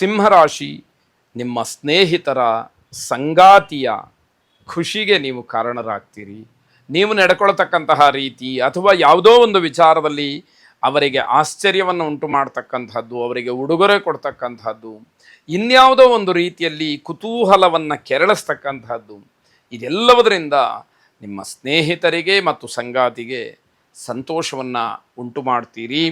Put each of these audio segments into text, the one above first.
ಸಿಂಹರಾಶಿ, ನಿಮ್ಮ ಸ್ನೇಹಿತರ ಸಂಗಾತಿಯ ಖುಷಿಗೆ ನೀವು ಕಾರಣರಾಗ್ತೀರಿ. ನೀವು ನಡ್ಕೊಳ್ತಕ್ಕಂತಹ ರೀತಿ ಅಥವಾ ಯಾವುದೋ ಒಂದು ವಿಚಾರದಲ್ಲಿ ಅವರಿಗೆ ಆಶ್ಚರ್ಯವನ್ನು ಉಂಟು ಮಾಡ್ತಕ್ಕಂಥದ್ದು, ಅವರಿಗೆ ಉಡುಗೊರೆ ಕೊಡ್ತಕ್ಕಂಥದ್ದು, ಇನ್ಯಾವುದೋ ಒಂದು ರೀತಿಯಲ್ಲಿ ಕುತೂಹಲವನ್ನು ಕೆರಳಿಸ್ತಕ್ಕಂಥದ್ದು, ಇದೆಲ್ಲವುದರಿಂದ ನಿಮ್ಮ ಸ್ನೇಹಿತರಿಗೆ ಮತ್ತು ಸಂಗಾತಿಗೆ ಸಂತೋಷವನ್ನು ಉಂಟು ಮಾಡ್ತೀರಿ.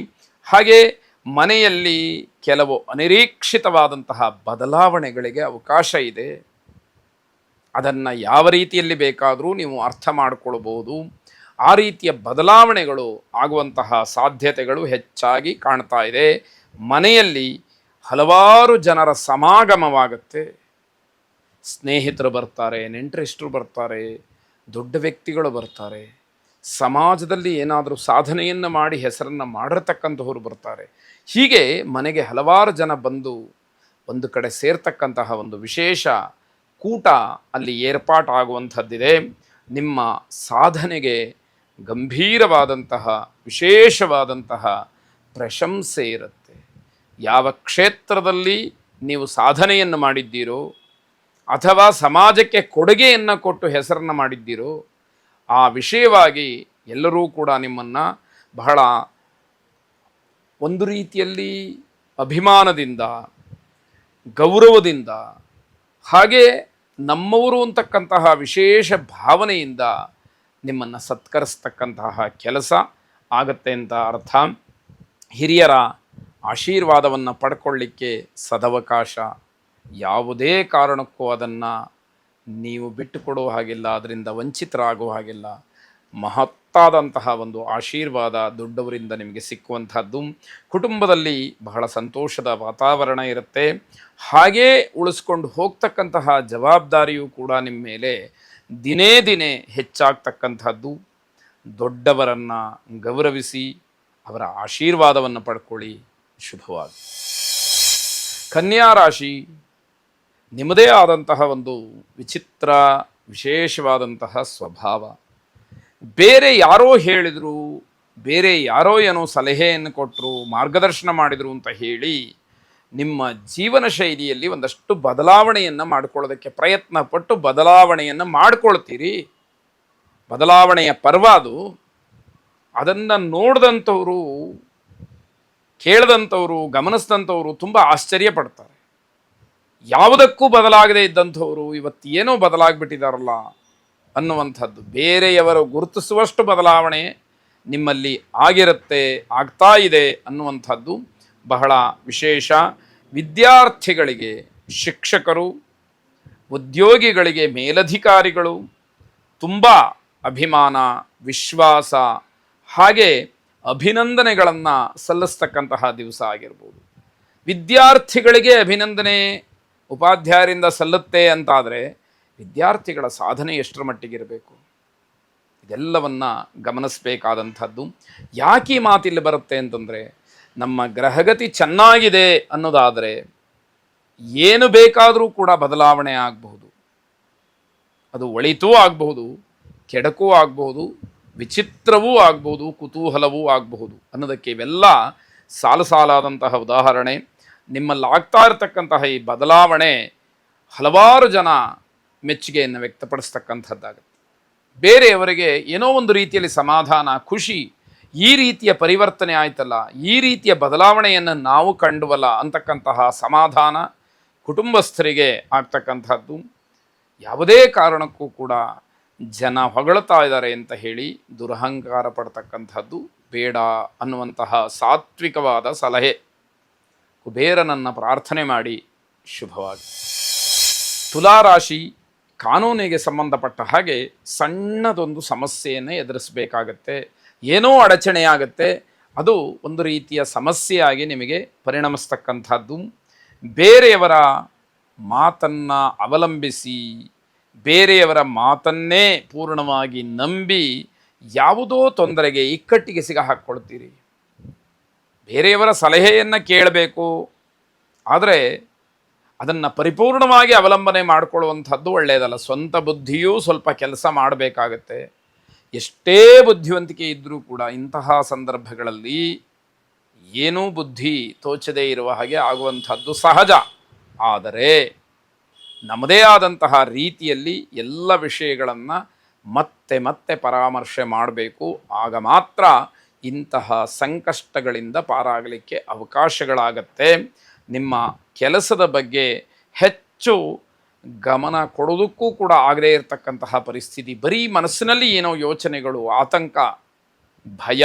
ಹಾಗೆ ಮನೆಯಲ್ಲಿ ಕೆಲವು ಅನಿರೀಕ್ಷಿತವಾದಂತಹ ಬದಲಾವಣೆಗಳಿಗೆ ಅವಕಾಶ ಇದೆ. ಅದನ್ನು ಯಾವ ರೀತಿಯಲ್ಲಿ ಬೇಕಾದರೂ ನೀವು ಅರ್ಥ ಮಾಡಿಕೊಳ್ಬೋದು. ಆ ರೀತಿಯ ಬದಲಾವಣೆಗಳು ಆಗುವಂತಹ ಸಾಧ್ಯತೆಗಳು ಹೆಚ್ಚಾಗಿ ಕಾಣ್ತಾ ಇದೆ. ಮನೆಯಲ್ಲಿ ಹಲವಾರು ಜನರ ಸಮಾಗಮವಾಗುತ್ತೆ. ಸ್ನೇಹಿತರು ಬರ್ತಾರೆ, ನೆಂಟರಿಷ್ಟರು ಬರ್ತಾರೆ, ದೊಡ್ಡ ವ್ಯಕ್ತಿಗಳು ಬರ್ತಾರೆ, ಸಮಾಜದಲ್ಲಿ ಏನಾದರೂ ಸಾಧನೆಯನ್ನು ಮಾಡಿ ಹೆಸರನ್ನು ಮಾಡಿರ್ತಕ್ಕಂಥವ್ರು ಬರ್ತಾರೆ. ಹೀಗೆ ಮನೆಗೆ ಹಲವಾರು ಜನ ಬಂದು ಒಂದು ಕಡೆ ಸೇರ್ತಕ್ಕಂತಹ ಒಂದು ವಿಶೇಷ ಕೂಟ ಅಲ್ಲಿ ಏರ್ಪಾಟಾಗುವಂಥದ್ದಿದೆ. ನಿಮ್ಮ ಸಾಧನೆಗೆ ಗಂಭೀರವಾದಂತಹ ವಿಶೇಷವಾದಂತಹ ಪ್ರಶಂಸೆ ಇರುತ್ತೆ. ಯಾವ ಕ್ಷೇತ್ರದಲ್ಲಿ ನೀವು ಸಾಧನೆಯನ್ನು ಮಾಡಿದ್ದೀರೋ ಅಥವಾ ಸಮಾಜಕ್ಕೆ ಕೊಡುಗೆಯನ್ನು ಕೊಟ್ಟು ಹೆಸರನ್ನು ಮಾಡಿದ್ದೀರೋ ಆ ವಿಷಯವಾಗಿ ಎಲ್ಲರೂ ಕೂಡ ನಿಮ್ಮನ್ನು ಬಹಳ ಒಂದು ರೀತಿಯಲ್ಲಿ ಅಭಿಮಾನದಿಂದ, ಗೌರವದಿಂದ, ಹಾಗೆ ನಮ್ಮವರು ಅಂತಕ್ಕಂತಹ ವಿಶೇಷ ಭಾವನೆಯಿಂದ ನಿಮ್ಮನ್ನು ಸತ್ಕರಿಸ್ತಕ್ಕಂತಹ ಕೆಲಸ ಆಗತ್ತೆ ಅಂತ ಅರ್ಥ. ಹಿರಿಯರ ಆಶೀರ್ವಾದವನ್ನು ಪಡ್ಕೊಳ್ಳಿಕ್ಕೆ ಸದವಕಾಶ. ಯಾವುದೇ ಕಾರಣಕ್ಕೂ ಅದನ್ನು ನೀವು ಬಿಟ್ಟುಕೊಡುವ ಹಾಗಿಲ್ಲ, ಅದರಿಂದ ವಂಚಿತರಾಗುವ ಹಾಗಿಲ್ಲ. ಮಹತ್ತಾದಂತಹ ಒಂದು ಆಶೀರ್ವಾದ ದೊಡ್ಡವರಿಂದ ನಿಮಗೆ ಸಿಕ್ಕುವಂಥದ್ದು. ಕುಟುಂಬದಲ್ಲಿ ಬಹಳ ಸಂತೋಷದ ವಾತಾವರಣ ಇರುತ್ತೆ. ಹಾಗೇ ಉಳಿಸ್ಕೊಂಡು ಹೋಗ್ತಕ್ಕಂತಹ ಜವಾಬ್ದಾರಿಯೂ ಕೂಡ ನಿಮ್ಮ ಮೇಲೆ ದಿನೇ ದಿನೇ ಹೆಚ್ಚಾಗ್ತಕ್ಕಂಥದ್ದು. ದೊಡ್ಡವರನ್ನು ಗೌರವಿಸಿ ಅವರ ಆಶೀರ್ವಾದವನ್ನು ಪಡ್ಕೊಳ್ಳಿ. ಶುಭವಾಗಿ. ಕನ್ಯಾ ರಾಶಿ, ನಿಮ್ಮದೇ ಆದಂತಹ ಒಂದು ವಿಚಿತ್ರ ವಿಶೇಷವಾದಂತಹ ಸ್ವಭಾವ. ಬೇರೆ ಯಾರೋ ಹೇಳಿದರು, ಬೇರೆ ಯಾರೋ ಏನೋ ಸಲಹೆಯನ್ನು ಕೊಟ್ಟರು, ಮಾರ್ಗದರ್ಶನ ಮಾಡಿದರು ಅಂತ ಹೇಳಿ ನಿಮ್ಮ ಜೀವನ ಶೈಲಿಯಲ್ಲಿ ಒಂದಷ್ಟು ಬದಲಾವಣೆಯನ್ನು ಮಾಡಿಕೊಳ್ಳೋದಕ್ಕೆ ಪ್ರಯತ್ನ ಪಟ್ಟು ಬದಲಾವಣೆಯನ್ನು ಮಾಡಿಕೊಳ್ತೀರಿ. ಬದಲಾವಣೆಯ ಪರ್ವ ಅದು. ಅದನ್ನು ನೋಡಿದಂಥವರು, ಕೇಳಿದಂಥವರು, ಗಮನಿಸಿದಂಥವರು ತುಂಬ ಆಶ್ಚರ್ಯ ಪಡ್ತಾರೆ. ಯಾವುದಕ್ಕೂ ಬದಲಾಗದೇ ಇದ್ದಂಥವರು ಇವತ್ತೇನೋ ಬದಲಾಗಿಬಿಟ್ಟಿದಾರಲ್ಲ ಅನ್ನುವಂಥದ್ದು. ಬೇರೆಯವರು ಗುರುತಿಸುವಷ್ಟು ಬದಲಾವಣೆ ನಿಮ್ಮಲ್ಲಿ ಆಗಿರುತ್ತೆ, ಆಗ್ತಾ ಇದೆ ಅನ್ನುವಂಥದ್ದು ಬಹಳ ವಿಶೇಷ. ವಿದ್ಯಾರ್ಥಿಗಳಿಗೆ ಶಿಕ್ಷಕರು, ಉದ್ಯೋಗಿಗಳಿಗೆ ಮೇಲಧಿಕಾರಿಗಳು ತುಂಬ ಅಭಿಮಾನ, ವಿಶ್ವಾಸ, ಹಾಗೆ ಅಭಿನಂದನೆಗಳನ್ನು ಸಲ್ಲಿಸ್ತಕ್ಕಂತಹ ದಿವಸ ಆಗಿರ್ಬೋದು. ವಿದ್ಯಾರ್ಥಿಗಳಿಗೆ ಅಭಿನಂದನೆ ಉಪಾಧ್ಯಾಯರಿಂದ ಸಲ್ಲುತ್ತೆ ಅಂತಾದರೆ ವಿದ್ಯಾರ್ಥಿಗಳ ಸಾಧನೆ ಎಷ್ಟರ ಮಟ್ಟಿಗಿರಬೇಕು, ಇದೆಲ್ಲವನ್ನು ಗಮನಿಸಬೇಕಾದಂಥದ್ದು. ಯಾಕೆ ಈ ಮಾತಿಲ್ಲಿ ಬರುತ್ತೆ ಅಂತಂದರೆ, ನಮ್ಮ ಗ್ರಹಗತಿ ಚೆನ್ನಾಗಿದೆ ಅನ್ನೋದಾದರೆ ಏನು ಬೇಕಾದರೂ ಕೂಡ ಬದಲಾವಣೆ ಆಗಬಹುದು. ಅದು ಒಳಿತೂ ಆಗಬಹುದು, ಕೆಡಕೂ ಆಗಬಹುದು, ವಿಚಿತ್ರವೂ ಆಗ್ಬೋದು, ಕುತೂಹಲವೂ ಆಗಬಹುದು ಅನ್ನೋದಕ್ಕೆ ಇವೆಲ್ಲ ಸಾಲು ಸಾಲಾದಂತಹ ಉದಾಹರಣೆ. ನಿಮ್ಮಲ್ಲಾಗ್ತಾ ಇರತಕ್ಕಂತಹ ಈ ಬದಲಾವಣೆ ಹಲವಾರು ಜನ ಮೆಚ್ಚುಗೆಯನ್ನು ವ್ಯಕ್ತಪಡಿಸ್ತಕ್ಕಂಥದ್ದಾಗುತ್ತೆ. ಬೇರೆಯವರಿಗೆ ಏನೋ ಒಂದು ರೀತಿಯಲ್ಲಿ ಸಮಾಧಾನ, ಖುಷಿ, ಈ ರೀತಿಯ ಪರಿವರ್ತನೆ ಆಯ್ತಲ್ಲ, ಈ ರೀತಿಯ ಬದಲಾವಣೆಯನ್ನು ನಾವು ಕಂಡುವಲ್ಲ ಅಂತಕ್ಕಂತಹ ಸಮಾಧಾನ ಕುಟುಂಬಸ್ಥರಿಗೆ ಆಗ್ತಕ್ಕಂಥದ್ದು. ಯಾವುದೇ ಕಾರಣಕ್ಕೂ ಕೂಡ ಜನ ಹೊಗಳ್ತಾ ಇದ್ದಾರೆ ಅಂತ ಹೇಳಿ ದುರಹಂಕಾರ ಪಡ್ತಕ್ಕಂಥದ್ದು ಬೇಡ ಅನ್ನುವಂತಹ ಸಾತ್ವಿಕವಾದ ಸಲಹೆ. ಕುಬೇರನನ್ನು ಪ್ರಾರ್ಥನೆ ಮಾಡಿ. ಶುಭವಾಗಿ. ತುಲಾರಾಶಿ, ಕಾನೂನಿಗೆ ಸಂಬಂಧಪಟ್ಟ ಹಾಗೆ ಸಣ್ಣದೊಂದು ಸಮಸ್ಯೆಯನ್ನು ಎದುರಿಸಬೇಕಾಗತ್ತೆ. ಏನೋ ಅಡಚಣೆಯಾಗತ್ತೆ, ಅದು ಒಂದು ರೀತಿಯ ಸಮಸ್ಯೆಯಾಗಿ ನಿಮಗೆ ಪರಿಣಮಿಸ್ತಕ್ಕಂಥದ್ದು. ಬೇರೆಯವರ ಮಾತನ್ನು ಅವಲಂಬಿಸಿ, ಬೇರೆಯವರ ಮಾತನ್ನೇ ಪೂರ್ಣವಾಗಿ ನಂಬಿ ಯಾವುದೋ ತೊಂದರೆಗೆ, ಇಕ್ಕಟ್ಟಿಗೆ ಸಿಗಹಾಕ್ಕೊಳ್ತೀರಿ. ಬೇರೆಯವರ ಸಲಹೆಯನ್ನು ಕೇಳಬೇಕು, ಆದರೆ ಅದನ್ನು ಪರಿಪೂರ್ಣವಾಗಿ ಅವಲಂಬನೆ ಮಾಡಿಕೊಳ್ಳುವಂಥದ್ದು ಒಳ್ಳೆಯದಲ್ಲ. ಸ್ವಂತ ಬುದ್ಧಿಯೂ ಸ್ವಲ್ಪ ಕೆಲಸ ಮಾಡಬೇಕಾಗತ್ತೆ. ಎಷ್ಟೇ ಬುದ್ಧಿವಂತಿಕೆ ಇದ್ದರೂ ಕೂಡ ಇಂತಹ ಸಂದರ್ಭಗಳಲ್ಲಿ ಏನೂ ಬುದ್ಧಿ ತೋಚದೇ ಇರುವ ಹಾಗೆ ಆಗುವಂಥದ್ದು ಸಹಜ. ಆದರೆ ನಮ್ಮದೇ ಆದಂತಹ ರೀತಿಯಲ್ಲಿ ಎಲ್ಲ ವಿಷಯಗಳನ್ನು ಮತ್ತೆ ಮತ್ತೆ ಪರಾಮರ್ಶೆ ಮಾಡಬೇಕು. ಆಗ ಮಾತ್ರ ಇಂತಹ ಸಂಕಷ್ಟಗಳಿಂದ ಪಾರಾಗಲಿಕ್ಕೆ ಅವಕಾಶಗಳಾಗತ್ತೆ. ನಿಮ್ಮ ಕೆಲಸದ ಬಗ್ಗೆ ಹೆಚ್ಚು ಗಮನ ಕೊಡೋದಕ್ಕೂ ಕೂಡ ಆಗದೇ ಇರತಕ್ಕಂತಹ ಪರಿಸ್ಥಿತಿ, ಬರೀ ಮನಸ್ಸಿನಲ್ಲಿ ಏನೋ ಯೋಚನೆಗಳು, ಆತಂಕ, ಭಯ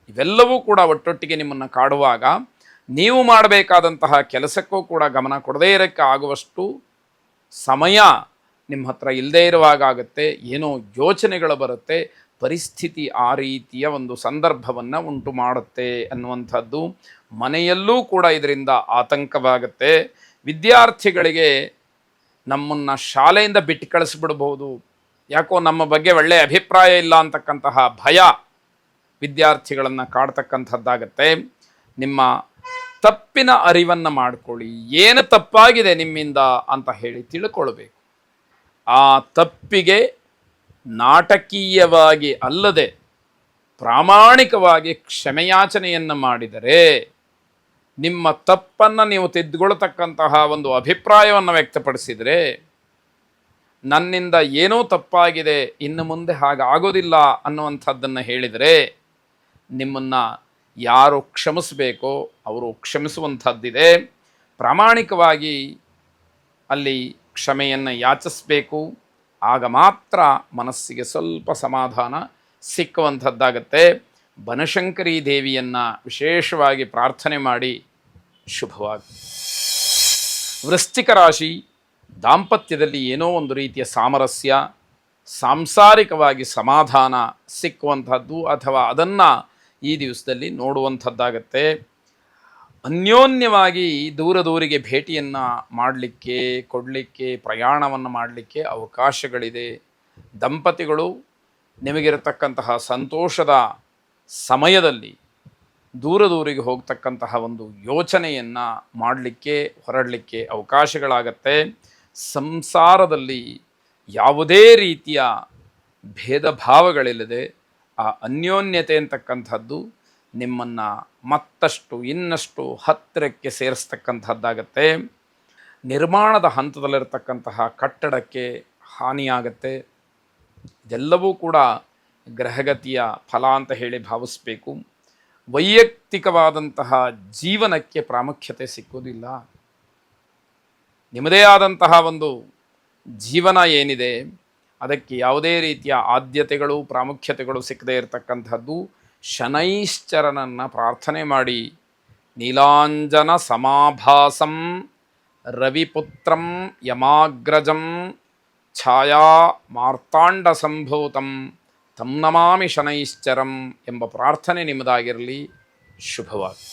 ಇವೆಲ್ಲವೂ ಕೂಡ ಒಟ್ಟೊಟ್ಟಿಗೆ ನಿಮ್ಮನ್ನು ಕಾಡುವಾಗ ನೀವು ಮಾಡಬೇಕಾದಂತಹ ಕೆಲಸಕ್ಕೂ ಕೂಡ ಗಮನ ಕೊಡದೇ ಇರೋಕ್ಕೆ ಆಗುವಷ್ಟು ಸಮಯ ನಿಮ್ಮ ಹತ್ರ ಇಲ್ಲದೇ ಇರುವಾಗ ಆಗುತ್ತೆ. ಏನೋ ಯೋಚನೆಗಳು ಬರುತ್ತೆ, ಪರಿಸ್ಥಿತಿ ಆ ರೀತಿಯ ಒಂದು ಸಂದರ್ಭವನ್ನು ಉಂಟು ಮಾಡುತ್ತೆ ಅನ್ನುವಂಥದ್ದು. ಮನೆಯಲ್ಲೂ ಕೂಡ ಇದರಿಂದ ಆತಂಕವಾಗುತ್ತೆ. ವಿದ್ಯಾರ್ಥಿಗಳಿಗೆ ನಮ್ಮನ್ನು ಶಾಲೆಯಿಂದ ಬಿಟ್ಟು ಕಳಿಸ್ಬಿಡ್ಬೋದು, ಯಾಕೋ ನಮ್ಮ ಬಗ್ಗೆ ಒಳ್ಳೆಯ ಅಭಿಪ್ರಾಯ ಇಲ್ಲ ಅಂತಕ್ಕಂತಹ ಭಯ ವಿದ್ಯಾರ್ಥಿಗಳನ್ನು ಕಾಡ್ತಕ್ಕಂಥದ್ದಾಗತ್ತೆ. ನಿಮ್ಮ ತಪ್ಪಿನ ಅರಿವನ್ನು ಮಾಡಿಕೊಳ್ಳಿ. ಏನು ತಪ್ಪಾಗಿದೆ ನಿಮ್ಮಿಂದ ಅಂತ ಹೇಳಿ ತಿಳ್ಕೊಳ್ಬೇಕು. ಆ ತಪ್ಪಿಗೆ ನಾಟಕೀಯವಾಗಿ ಅಲ್ಲದೆ ಪ್ರಾಮಾಣಿಕವಾಗಿ ಕ್ಷಮೆಯಾಚನೆಯನ್ನು ಮಾಡಿದರೆ, ನಿಮ್ಮ ತಪ್ಪನ್ನು ನೀವು ತಿದ್ದುಕೊಳ್ತಕ್ಕಂತಹ ಒಂದು ಅಭಿಪ್ರಾಯವನ್ನು ವ್ಯಕ್ತಪಡಿಸಿದರೆ, ನನ್ನಿಂದ ಏನೋ ತಪ್ಪಾಗಿದೆ, ಇನ್ನು ಮುಂದೆ ಹಾಗಾಗೋದಿಲ್ಲ ಅನ್ನುವಂಥದ್ದನ್ನು ಹೇಳಿದರೆ, ನಿಮ್ಮನ್ನು ಯಾರು ಕ್ಷಮಿಸಬೇಕೋ ಅವರು ಕ್ಷಮಿಸುವಂಥದ್ದಿದೆ. ಪ್ರಾಮಾಣಿಕವಾಗಿ ಅಲ್ಲಿ ಕ್ಷಮೆಯನ್ನು ಯಾಚಿಸಬೇಕು. ಆಗ ಮಾತ್ರ ಮನಸ್ಸಿಗೆ ಸ್ವಲ್ಪ ಸಮಾಧಾನ ಸಿಕ್ಕುವಂಥದ್ದಾಗತ್ತೆ. ಬನಶಂಕರಿ ದೇವಿಯನ್ನು ವಿಶೇಷವಾಗಿ ಪ್ರಾರ್ಥನೆ ಮಾಡಿ ಶುಭವಾಗಿ. ವೃಶ್ಚಿಕ ರಾಶಿ, ದಾಂಪತ್ಯದಲ್ಲಿ ಏನೋ ಒಂದು ರೀತಿಯ ಸಾಮರಸ್ಯ, ಸಾಂಸಾರಿಕವಾಗಿ ಸಮಾಧಾನ ಸಿಕ್ಕುವಂಥದ್ದು ಅಥವಾ ಅದನ್ನು ಈ ದಿವಸದಲ್ಲಿ ನೋಡುವಂಥದ್ದಾಗತ್ತೆ. ಅನ್ಯೋನ್ಯವಾಗಿ ದೂರದೂರಿಗೆ ಭೇಟಿಯನ್ನು ಮಾಡಲಿಕ್ಕೆ, ಕೊಡಲಿಕ್ಕೆ, ಪ್ರಯಾಣವನ್ನು ಮಾಡಲಿಕ್ಕೆ ಅವಕಾಶಗಳಿದೆ. ದಂಪತಿಗಳು ನಿಮಗಿರತಕ್ಕಂತಹ ಸಂತೋಷದ ಸಮಯದಲ್ಲಿ ದೂರದೂರಿಗೆ ಹೋಗ್ತಕ್ಕಂತಹ ಒಂದು ಯೋಚನೆಯನ್ನು ಮಾಡಲಿಕ್ಕೆ, ಹೊರಡಲಿಕ್ಕೆ ಅವಕಾಶಗಳಾಗತ್ತೆ. ಸಂಸಾರದಲ್ಲಿ ಯಾವುದೇ ರೀತಿಯ ಭೇದ ಭಾವಗಳಿಲ್ಲದೆ ಆ ಅನ್ಯೋನ್ಯತೆ ಅಂತಕ್ಕಂಥದ್ದು ನಿಮ್ಮನ್ನು ಮತ್ತಷ್ಟು ಇನ್ನಷ್ಟು ಹತ್ತಿರಕ್ಕೆ ಸೇರಿಸ್ತಕ್ಕಂಥದ್ದಾಗತ್ತೆ. ನಿರ್ಮಾಣದ ಹಂತದಲ್ಲಿರ್ತಕ್ಕಂತಹ ಕಟ್ಟಡಕ್ಕೆ ಹಾನಿಯಾಗತ್ತೆ. ಇದೆಲ್ಲವೂ ಕೂಡ ಗ್ರಹಗತಿಯ ಫಲ ಅಂತ ಹೇಳಿ ಭಾವಿಸಬೇಕು. ವೈಯಕ್ತಿಕವಾದಂತಹ ಜೀವನಕ್ಕೆ ಪ್ರಾಮುಖ್ಯತೆ ಸಿಕ್ಕುವುದಿಲ್ಲ. ನಿಮ್ಮದೇ ಆದಂತಹ ಒಂದು ಜೀವನ ಏನಿದೆ ಅದಕ್ಕೆ ಯಾವುದೇ ರೀತಿಯ ಆದ್ಯತೆಗಳು, ಪ್ರಾಮುಖ್ಯತೆಗಳು ಸಿಕ್ಕದೇ ಇರತಕ್ಕಂಥದ್ದು. ಶನೈಶ್ಚರನನ್ನು ಪ್ರಾರ್ಥನೆ ಮಾಡಿ. ನೀಲಾಂಜನ ಸಮಾಭಾಸಂ ರವಿಪುತ್ರಂ ಯಮಾಗ್ರಜಂ ಛಾಯಾ ಮಾರ್ತಾಂಡ ಸಂಭೂತಂ ತಂ ನಮಾಮಿ ಶನೈಶ್ಚರಂ ಎಂಬ ಪ್ರಾರ್ಥನೆ ನಿಮ್ಮದಾಗಿರಲಿ. ಶುಭವಾಗಿ.